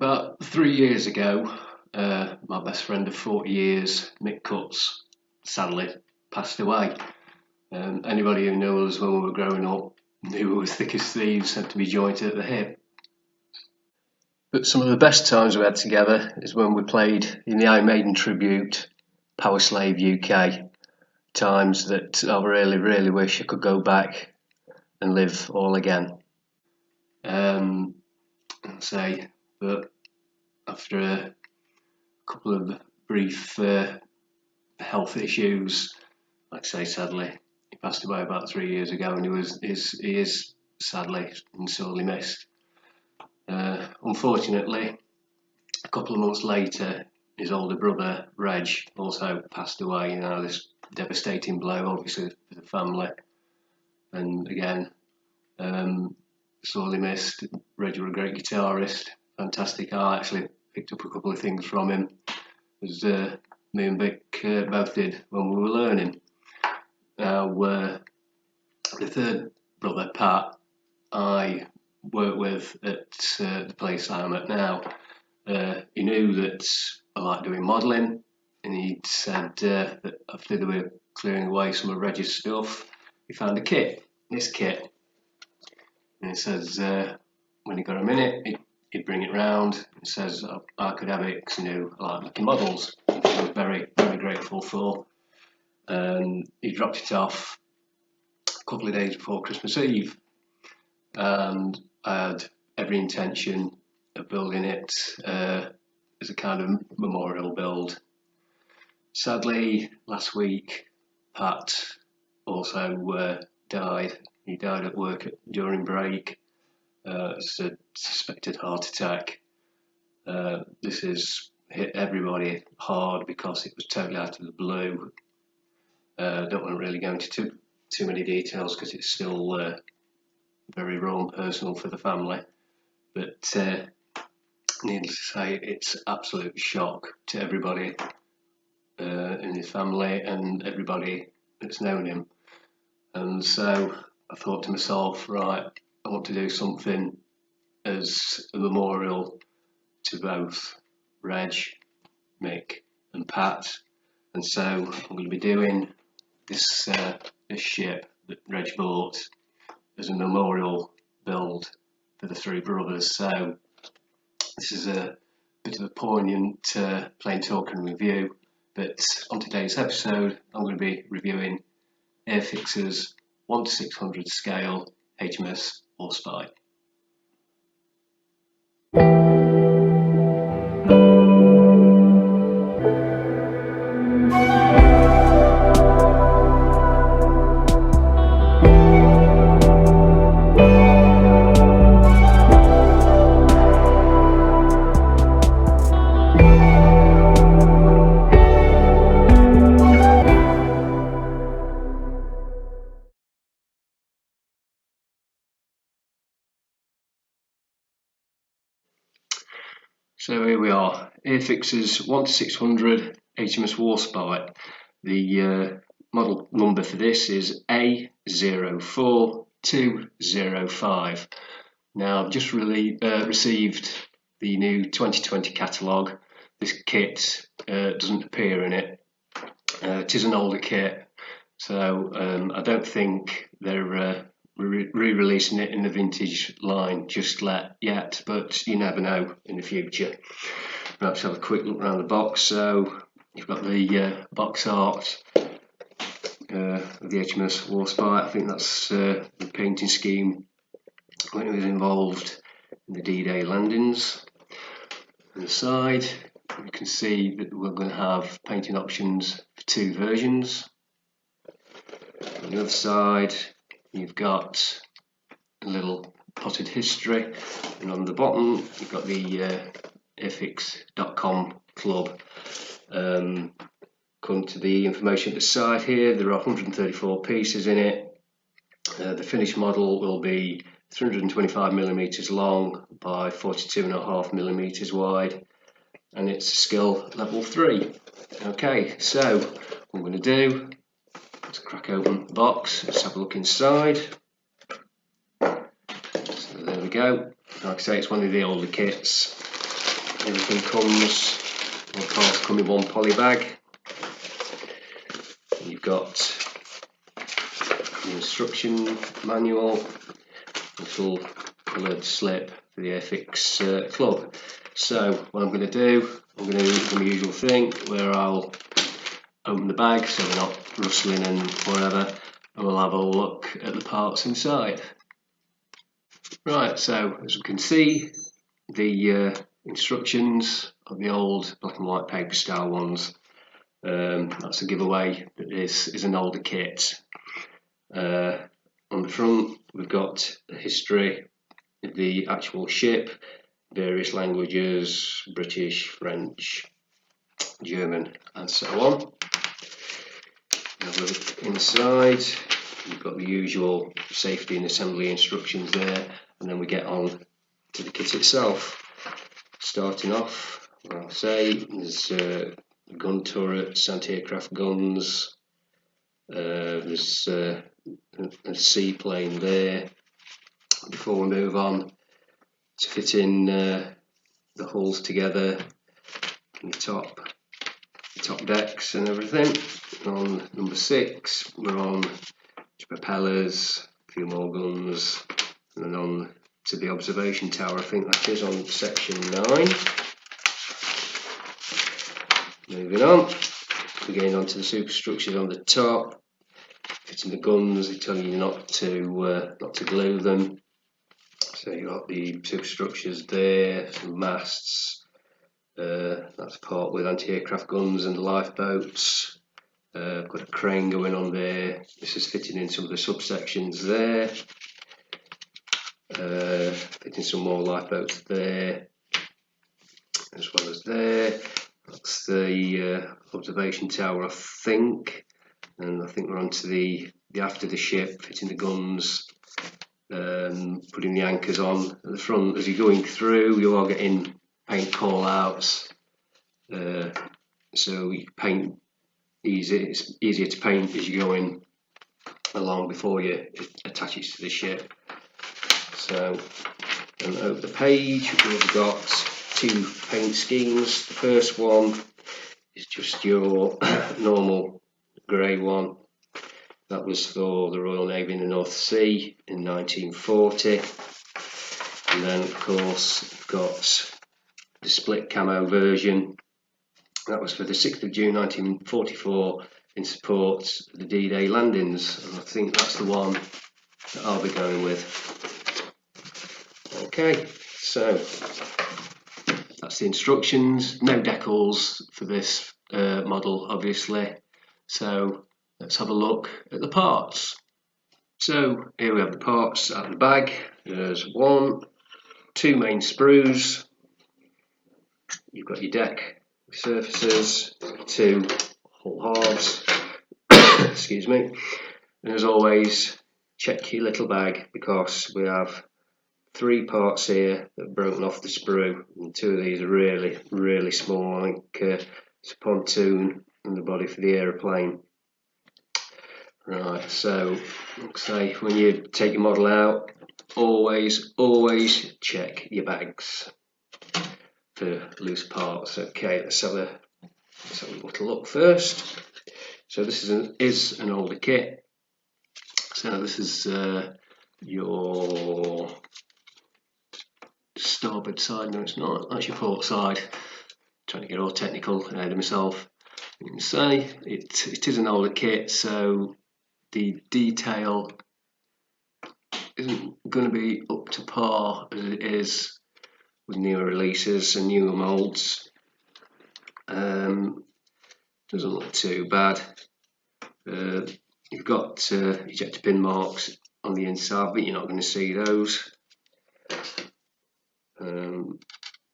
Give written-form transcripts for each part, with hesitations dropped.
About 3 years ago, my best friend of 40 years, Mick Cutts, sadly passed away. Anybody who knew us when we were growing up knew we were thick as thieves, had to be jointed at the hip. But some of the best times we had together is when we played in the Iron Maiden tribute, Power Slave UK. Times that I really wish I could go back and live all again. But after a couple of brief health issues, like I say, sadly, he passed away about 3 years ago, and he is sadly and sorely missed. Unfortunately, a couple of months later, his older brother Reg also passed away. This devastating blow, obviously, for the family, and again, sorely missed. Reg was a great guitarist, fantastic. I actually picked up a couple of things from him, as me and Mick both did when we were learning. Now, the third brother, Pat, I work with at the place I'm at now. He knew that I like doing modelling, and he said that after they were clearing away some of Reg's stuff, he found this kit, and he says when he got a minute, he'd bring it round and says I could have it because I like making models, which I was very grateful for. And he dropped it off a couple of days before Christmas Eve, and I had every intention of building it as a kind of memorial build. Sadly, last week, Pat also died. He died at work during break. It's a suspected heart attack. This has hit everybody hard because it was totally out of the blue. Don't want to really go into too many details because it's still very raw and personal for the family. But needless to say, it's absolute shock to everybody in his family and everybody that's known him. And so I thought to myself, right, I want to do something as a memorial to both Reg, Mick and Pat. And so I'm going to be doing this ship that Reg bought as a memorial build for the three brothers. So this is a bit of a poignant plain talking review, but on today's episode I'm going to be reviewing Airfix's 1 to 600 scale HMS Warspite. So here we are, Airfix's 1 to 600 HMS Warspite. The model number for this is A04205. Now, I've just received the new 2020 catalogue. This kit doesn't appear in it. It is an older kit, so I don't think they're re-releasing it in the vintage line just yet, but you never know in the future. Perhaps have a quick look around the box. So you've got the box art of the HMS Warspite. I think that's the painting scheme when it was involved in the D-Day landings. On the side you can see that we're going to have painting options for two versions. On the other side you've got a little potted history, and on the bottom you've got the airfix.com club. According to the information at the side here, there are 134 pieces in it. The finished model will be 325mm long by 42.5mm wide, and it's skill level 3. Okay, so what I'm going to do, let's crack open the box, let's have a look inside. So there we go. Like I say, it's one of the older kits. everything comes, all parts come in one poly bag. You've got the instruction manual, little coloured slip for the Airfix club. So what I'm going to do, I'm going to do the usual thing where I'll open the bag so they're not rustling and whatever, and we'll have a look at the parts inside. Right, so as we can see, the instructions of the old black and white paper style ones. That's a giveaway that this is an older kit. On the front we've got a history of the actual ship, various languages, British, French, German and so on. Have a look inside, you've got the usual safety and assembly instructions there, and then we get on to the kit itself. Starting off, I'll say, there's gun turrets, anti-aircraft guns, there's a seaplane there. Before we move on to fitting the hulls together, the top decks and everything. On number 6 we're on propellers, a few more guns, and then on to the observation tower. I think that is on section 9. Moving on, we're getting on to the superstructures on the top, fitting the guns. They tell you not to glue them. So you've got the superstructures there, some masts, that's part with anti-aircraft guns and the lifeboats. I've got a crane going on there. This is fitting in some of the subsections there. Fitting some more lifeboats there, as well as there. That's the observation tower, I think. And I think we're on to the aft of the ship, fitting the guns, putting the anchors on at the front. As you're going through, you are getting paint call outs. So you paint easy. It's easier to paint as you're going along before you attach it to the ship. So, and over the page we've got 2 paint schemes. The first one is just your normal grey one. That was for the Royal Navy in the North Sea in 1940. And then of course we've got the split camo version. That was for the 6th of June 1944 in support of the D-Day landings, and I think that's the one that I'll be going with. Okay, so that's the instructions. No decals for this model, obviously. So let's have a look at the parts. So here we have the parts out of the bag. There's 1, 2 main sprues. You've got your deck surfaces, 2 hull halves. Excuse me. And as always, check your little bag, because we have 3 parts here that have broken off the sprue, and 2 of these are really small. I think it's a pontoon and the body for the aeroplane. Right, so say when you take your model out, always check your bags for loose parts. Okay, let's have a little look first. So this is an older kit. So this is your starboard side. No, it's not. That's your port side. Trying to get all technical ahead of myself. You can say it is an older kit, so the detail isn't going to be up to par as it is with newer releases and newer molds. Doesn't look too bad. You've got ejector pin marks on the inside, but you're not going to see those.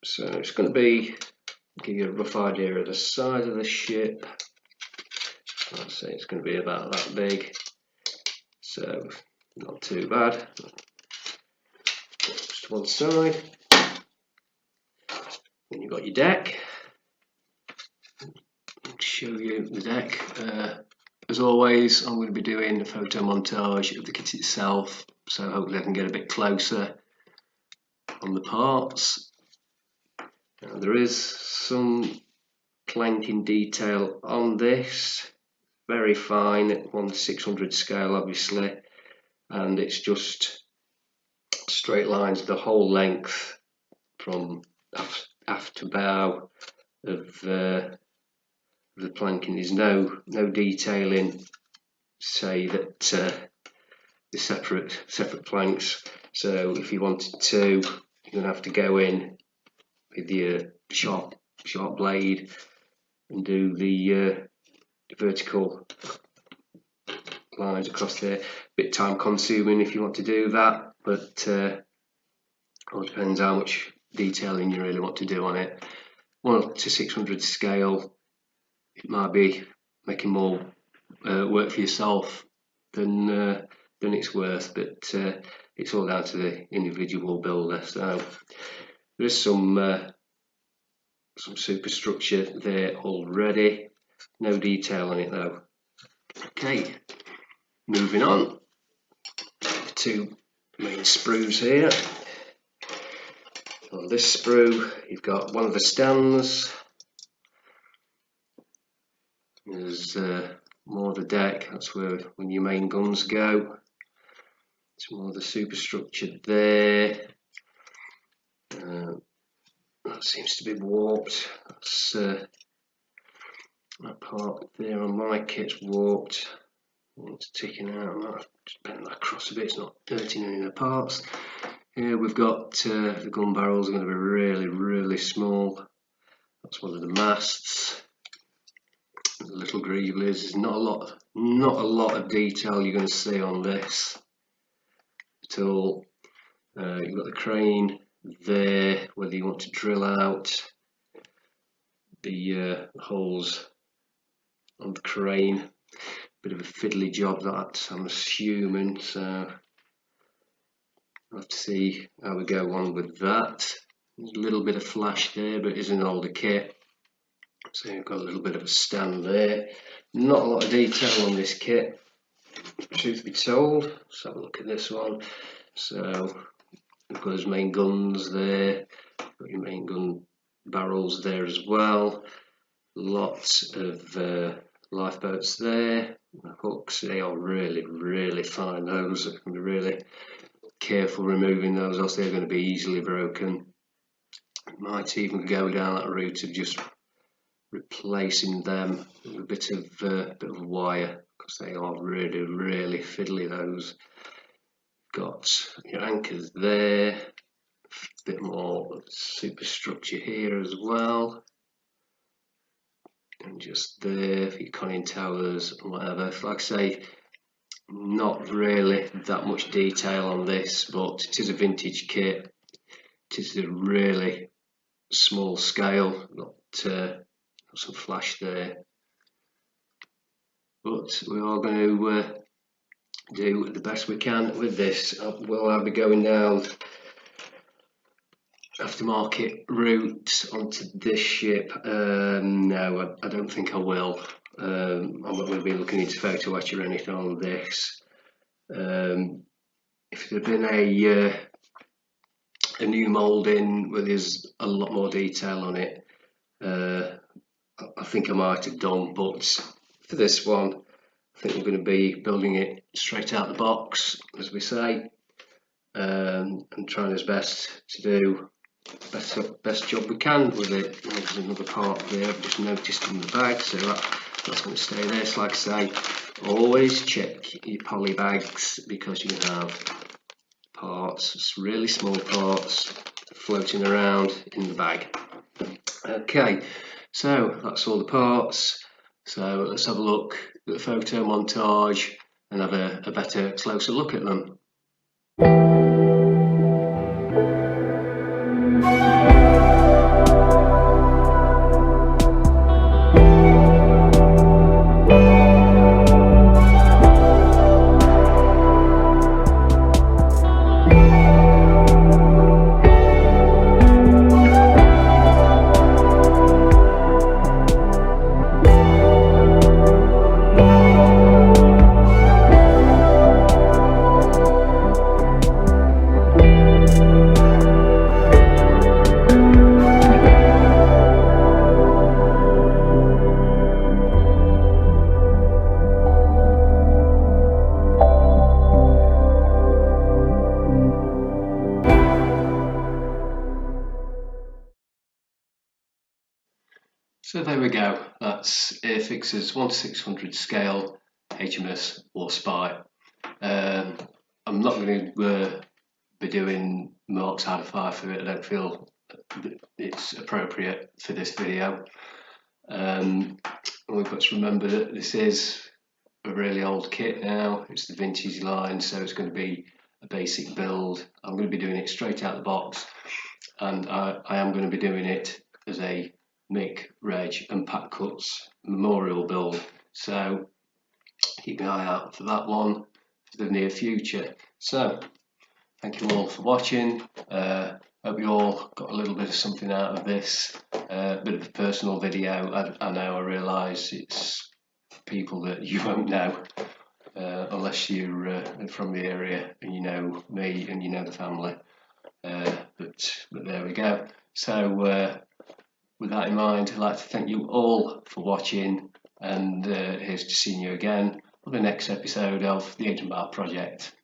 So it's going to give you a rough idea of the size of the ship. I'd say it's going to be about that big, so not too bad. Just to one side. Then you've got your deck. I'll show you the deck. As always, I'm going to be doing a photo montage of the kit itself, so hopefully I can get a bit closer on the parts. Now, there is some planking detail on this, very fine, 1/600 scale obviously, and it's just straight lines the whole length from aft to bow of the planking. There's no detailing, say that the separate planks. So if you wanted to, you're going to have to go in with your sharp blade and do the vertical lines across there. Bit time consuming if you want to do that, but it all depends how much detailing you really want to do on it. 1/600 scale, it might be making more work for yourself than it's worth, but it's all down to the individual builder. So there is some superstructure there already, no detail on it though. Okay, moving on, the two main sprues here. On this sprue, you've got one of the stands. There's more of the deck, that's where when your main guns go. It's more of the superstructure there. That seems to be warped. That's that part there on my kit's warped. It's ticking out. I might have to bend that across a bit. It's not hurting any of the parts. Here we've got the gun barrels are going to be really small. That's one of the masts. The little greavelings. There's not a lot of detail you're going to see on this at all. You've got the crane there, whether you want to drill out the holes on the crane. Bit of a fiddly job that, I'm assuming, so I'll have to see how we go on with that. There's a little bit of flash there, but it is an older kit, so you've got a little bit of a stand there. Not a lot of detail on this kit, truth be told. Let's have a look at this one. So we've got his main guns there, got your main gun barrels there as well. Lots of lifeboats there. The hooks, they are really fine. Those are going to be really careful removing those, else they're going to be easily broken. Might even go down that route of just replacing them with a bit of wire, because they are really fiddly. Those got your anchors there, a bit more superstructure here as well, and just there for your conning towers and whatever. Like I say, not really that much detail on this, but it is a vintage kit. It is a really small scale, got some flash there, but we are going to do the best we can with this. Will I be going down aftermarket route onto this ship? No, I don't think I will. I'm not going to be looking into photo etch or anything on this. If there had been a new moulding where there's a lot more detail on it, I think I might have done, but for this one I think we're going to be building it straight out the box, as we say, and trying his best to do the best job we can with it. There's another part there I've just noticed in the bag, so that's going to stay there. So like I say, always check your poly bags, because you can have parts, really small parts, floating around in the bag. Okay, so that's all the parts. So let's have a look at the photo montage and have a better, closer look at them. So there we go, that's Airfix's 1/600 scale HMS Warspite. I'm not going to be doing marks out of 5 for it. I don't feel it's appropriate for this video. We've got to remember that this is a really old kit now. It's the vintage line, so it's going to be a basic build. I'm going to be doing it straight out of the box, and I am going to be doing it as a Mick, Reg and Pat Cutts memorial build. So keep an eye out for that one for the near future. So thank you all for watching. Hope you all got a little bit of something out of this. Bit of a personal video. I know, I realise it's people that you won't know unless you're from the area and you know me and you know the family. But there we go. So with that in mind, I'd like to thank you all for watching, and here's to seeing you again on the next episode of the Adrian Project.